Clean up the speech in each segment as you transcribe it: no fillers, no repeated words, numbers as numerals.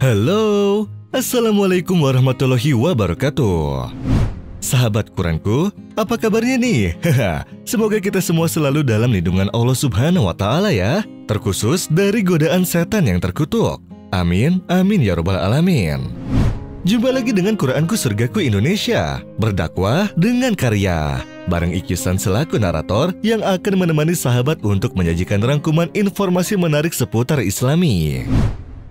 Halo, Assalamualaikum warahmatullahi wabarakatuh. Sahabat Quranku, apa kabarnya nih? Semoga kita semua selalu dalam lindungan Allah Subhanahu wa Ta'ala ya, terkhusus dari godaan setan yang terkutuk. Amin, amin ya robbal alamin. Jumpa lagi dengan Quranku Surgaku Indonesia, berdakwah dengan karya. Bareng Ikyusan selaku narator yang akan menemani sahabat untuk menyajikan rangkuman informasi menarik seputar Islami.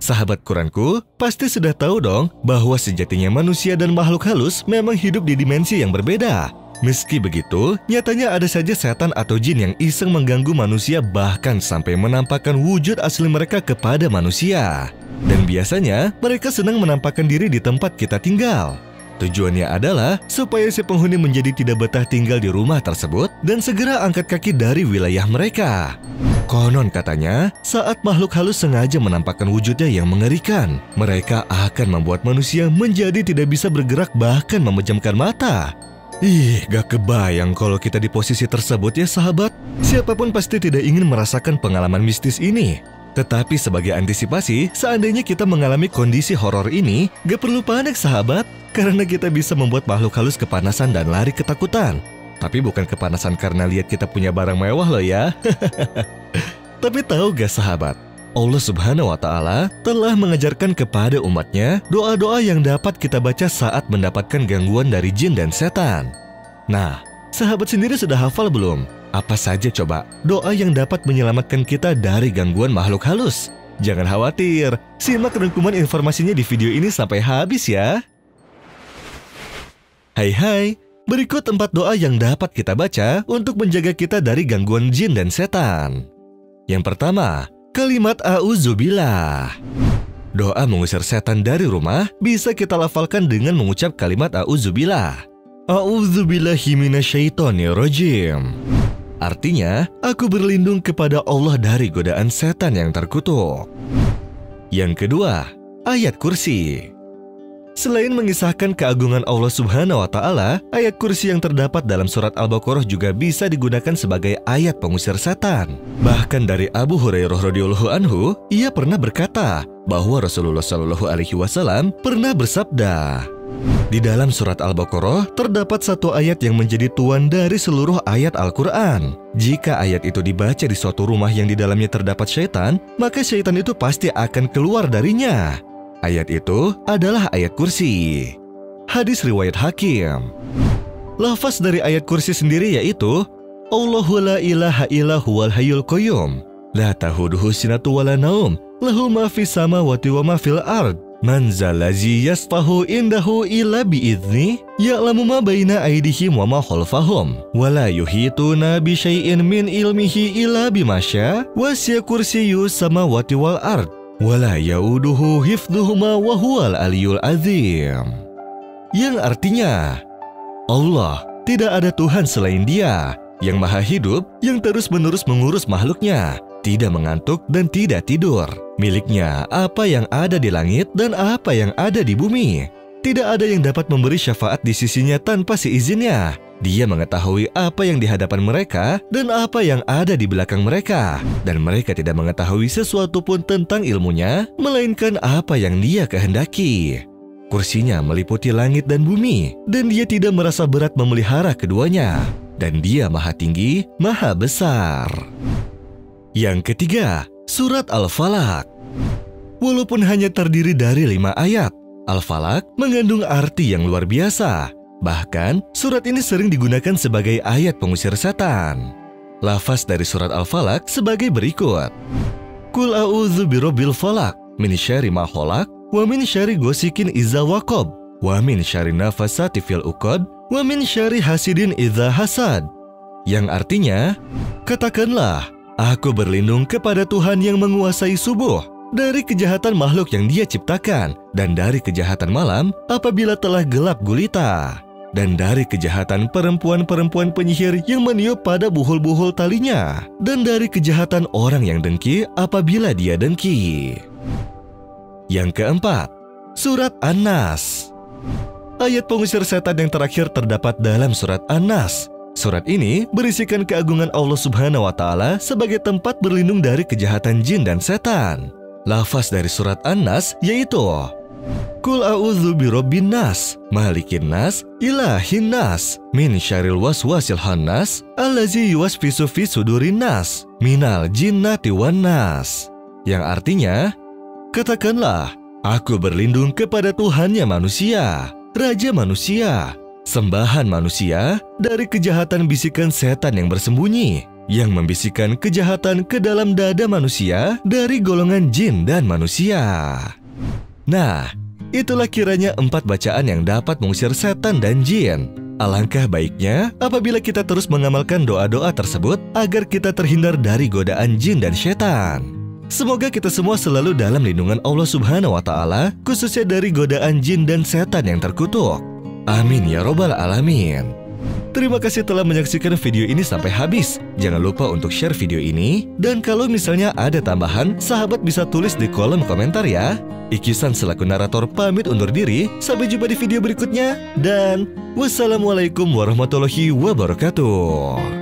Sahabat Quranku, pasti sudah tahu dong bahwa sejatinya manusia dan makhluk halus memang hidup di dimensi yang berbeda. Meski begitu, nyatanya ada saja setan atau jin yang iseng mengganggu manusia bahkan sampai menampakkan wujud asli mereka kepada manusia. Dan biasanya, mereka senang menampakkan diri di tempat kita tinggal. Tujuannya adalah supaya si penghuni menjadi tidak betah tinggal di rumah tersebut dan segera angkat kaki dari wilayah mereka. Konon katanya, saat makhluk halus sengaja menampakkan wujudnya yang mengerikan, mereka akan membuat manusia menjadi tidak bisa bergerak bahkan memejamkan mata. Ih, gak kebayang kalau kita di posisi tersebut ya sahabat. Siapapun pasti tidak ingin merasakan pengalaman mistis ini. Tetapi sebagai antisipasi, seandainya kita mengalami kondisi horor ini, gak perlu panik sahabat, karena kita bisa membuat makhluk halus kepanasan dan lari ketakutan. Tapi bukan kepanasan karena lihat kita punya barang mewah loh ya. Tapi tahu gak sahabat, Allah Subhanahu wa Ta'ala telah mengajarkan kepada umatnya doa-doa yang dapat kita baca saat mendapatkan gangguan dari jin dan setan. Nah, sahabat sendiri sudah hafal belum? Apa saja coba doa yang dapat menyelamatkan kita dari gangguan makhluk halus? Jangan khawatir, simak rangkuman informasinya di video ini sampai habis ya. Hai, berikut 4 doa yang dapat kita baca untuk menjaga kita dari gangguan jin dan setan. Yang pertama, kalimat A'udzubillah. Doa mengusir setan dari rumah bisa kita lafalkan dengan mengucap kalimat A'udzubillah. A'udzubillahi minasyaitonirrajim. Artinya, aku berlindung kepada Allah dari godaan setan yang terkutuk. Yang kedua, ayat kursi. Selain mengisahkan keagungan Allah Subhanahu wa Ta'ala, ayat kursi yang terdapat dalam surat Al-Baqarah juga bisa digunakan sebagai ayat pengusir setan. Bahkan dari Abu Hurairah radhiyallahu anhu, ia pernah berkata bahwa Rasulullah SAW pernah bersabda, di dalam surat Al-Baqarah terdapat satu ayat yang menjadi tuan dari seluruh ayat Al-Quran. Jika ayat itu dibaca di suatu rumah yang di dalamnya terdapat syaitan, maka syaitan itu pasti akan keluar darinya. Ayat itu adalah ayat kursi. Hadis riwayat Hakim. Lafaz dari ayat kursi sendiri yaitu Allahu la ilaha illa huwal hayyul qayyum, la tahuduhu sinatu wala naum, lahu ma fis samawati wa ma fil ard. Man zalazi yasfahu indahu illa bi'izni, ya'lamu ma baina aydihim wa ma khalfahum, wa la yuhituna bi syai'in min ilmihi illa bimasya, wasi'a kursiyyus samawati wal ard, wa la ya'uduhu hifdhuhuma wa huwal aliyul azim. Yang artinya, Allah, tidak ada Tuhan selain Dia, yang maha hidup, yang terus-menerus mengurus makhluknya, tidak mengantuk dan tidak tidur. Miliknya apa yang ada di langit dan apa yang ada di bumi. Tidak ada yang dapat memberi syafaat di sisinya tanpa seizinnya. Dia mengetahui apa yang di hadapan mereka dan apa yang ada di belakang mereka. Dan mereka tidak mengetahui sesuatu pun tentang ilmunya, melainkan apa yang Dia kehendaki. Kursinya meliputi langit dan bumi, dan Dia tidak merasa berat memelihara keduanya. Dan Dia maha tinggi, maha besar. Yang ketiga, surat Al-Falaq. Walaupun hanya terdiri dari 5 ayat, Al-Falaq mengandung arti yang luar biasa. Bahkan, surat ini sering digunakan sebagai ayat pengusir setan. Lafaz dari surat Al-Falaq sebagai berikut. Qul a'udzu birabbil falaq, min syarri ma khalaq, wa min syarri ghasikin idza waqab, wa min syarri nafasati fil uqad, wa min syarri hasidin idza hasad. Yang artinya, katakanlah, aku berlindung kepada Tuhan yang menguasai subuh, dari kejahatan makhluk yang Dia ciptakan, dan dari kejahatan malam apabila telah gelap gulita, dan dari kejahatan perempuan-perempuan penyihir yang meniup pada buhul-buhul talinya, dan dari kejahatan orang yang dengki apabila dia dengki. Yang keempat, surat An-Nas. Ayat pengusir setan yang terakhir terdapat dalam surat An-Nas. Surat ini berisikan keagungan Allah Subhanahu wa Ta'ala sebagai tempat berlindung dari kejahatan jin dan setan. lafaz dari surat An-Nas yaitu Qul a'udzu birabbin nas, malikin nas, ilahin nas, min syarril waswasil khannas, allazi yuwaswisu fi sudurin nas, minal jinnati wan nas. Yang artinya, katakanlah, aku berlindung kepada Tuhannya manusia, Raja manusia, sembahan manusia, dari kejahatan bisikan setan yang bersembunyi, yang membisikkan kejahatan ke dalam dada manusia dari golongan jin dan manusia. Nah, itulah kiranya 4 bacaan yang dapat mengusir setan dan jin. Alangkah baiknya apabila kita terus mengamalkan doa-doa tersebut agar kita terhindar dari godaan jin dan setan. Semoga kita semua selalu dalam lindungan Allah Subhanahu wa Ta'ala, khususnya dari godaan jin dan setan yang terkutuk. Amin ya Robbal Alamin. Terima kasih telah menyaksikan video ini sampai habis. Jangan lupa untuk share video ini. Dan kalau misalnya ada tambahan, sahabat bisa tulis di kolom komentar ya. Ikisan selaku narator pamit undur diri. Sampai jumpa di video berikutnya. Dan wassalamualaikum warahmatullahi wabarakatuh.